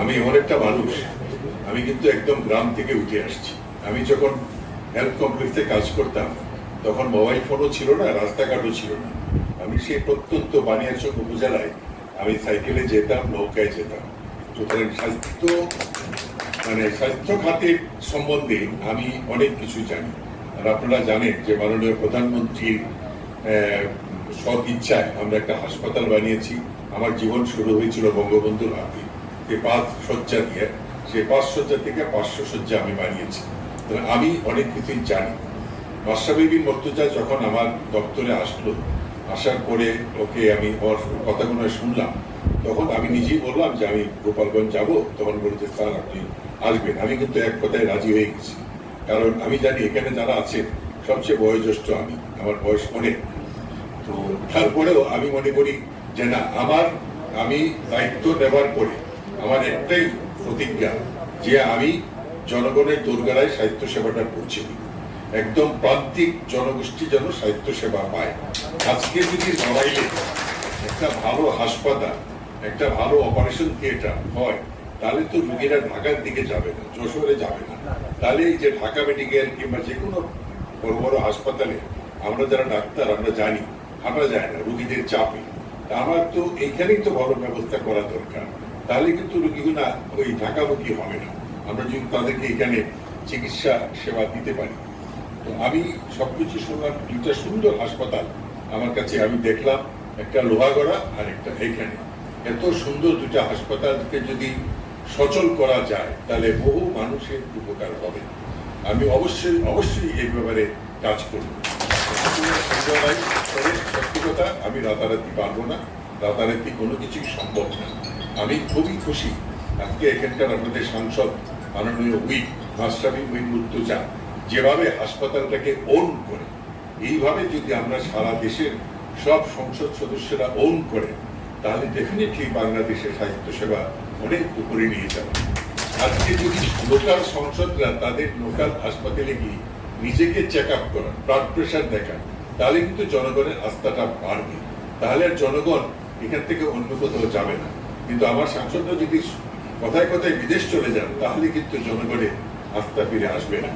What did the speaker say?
আমি এমন একটা মানুষ, আমি কিন্তু একদম গ্রাম থেকে উঠে আসছি। আমি যখন হেলথ কমপ্লেক্সে কাজ করতাম তখন মোবাইল ফোনও ছিল না, রাস্তাঘাটও ছিল না। আমি সেই প্রত্যন্ত বানিয়াচক উপজেলায় আমি সাইকেলে যেতাম, নৌকায় যেতাম। সুতরাং স্বাস্থ্য খাতের সম্বন্ধে আমি অনেক কিছু জানি। আর আপনারা জানেন যে মাননীয় প্রধানমন্ত্রীর সৎ ইচ্ছায় আমরা একটা হাসপাতাল বানিয়েছি। আমার জীবন শুরু হয়েছিল বঙ্গবন্ধুর হাতে, সেই 5 শয্যা দিয়ে, সেই 5 শয্যা থেকে 500 শয্যা আমি বানিয়েছি। আমি অনেক কিছুই জানি। মাশরাফি মুর্তজা যখন আমার দপ্তরে আসলো, আসার পরে ওকে আমি ওর কথাগুলো শুনলাম, তখন আমি নিজেই বললাম যে আমি গোপালগঞ্জ যাব। তখন বলছে স্যার আপনি আসবেন। আমি কিন্তু এক কথায় রাজি হয়ে গেছি, কারণ আমি জানি এখানে যারা আছেন সবচেয়ে বয়োজ্যেষ্ঠ আমি, আমার বয়স অনেক। তো তারপরেও আমি মনে করি যে না, আমি দায়িত্ব নেবার পরে আমার একটাই প্রতিজ্ঞা যে আমি জনগণের দোরগোড়ায় সাহিত্য সেবাটা পৌঁছে দিই, একদম প্রান্তিক জনগোষ্ঠী যেন সাহিত্য সেবা পায়। আজকে যদি নড়াইলে একটা ভালো হাসপাতাল, একটা ভালো অপারেশন থিয়েটার হয়, তাহলে তো রোগীরা ঢাকার দিকে যাবে না, যশোরে যাবে না। তাহলে এই যে ঢাকা মেডিকেল কিংবা যে কোনো বড় বড় হাসপাতালে আমরা যারা ডাক্তার আমরা জানি আমরা যায় না রোগীদের চাপে। আমার তো এইখানেই তো ভালো ব্যবস্থা করা দরকার, তাহলে কিন্তু রোগীগুলা ওই ঢাকামুখী হবে না, আমরা যদি তাদেরকে এখানে চিকিৎসা সেবা দিতে পারি। তো আমি সবকিছু শুনলাম, 2টা সুন্দর হাসপাতাল আমার কাছে আমি দেখলাম, একটা লোহাগড়া আর একটা এখানে। এত সুন্দর 2টা হাসপাতালকে যদি সচল করা যায় তাহলে বহু মানুষের উপকার হবে। আমি অবশ্যই এই ব্যাপারে কাজ করব। সত্যি কথা, আমি রাতারাতি পারবো না, রাতারাতি কোনো কিছুই সম্ভব না। আমি খুবই খুশি আজকে এখানকার আমাদের সাংসদ মাননীয় মাশরাফি মুর্তজা যেভাবে হাসপাতালটাকে ওন করে, এইভাবে যদি আমরা সারা দেশের সব সংসদ সদস্যরা ওন করে, তাহলে ডেফিনেটলি বাংলাদেশের সাহিত্য সেবা অনেক উপরে নিয়ে যাবে। আজকে যদি লোকাল সংসদরা তাদের লোকাল হাসপাতালে গিয়ে নিজেকে চেক আপ করান, ব্লাড প্রেশার দেখান, তাহলে কিন্তু জনগণের আস্থাটা বাড়বে। তাহলে আর জনগণ এখান থেকে অন্য কোথাও যাবে না। কিন্তু আমার সাংসদরা যদি কথায় কথায় বিদেশ চলে যান, তাহলে কিন্তু জনগণের আস্থা ফিরে আসবে না।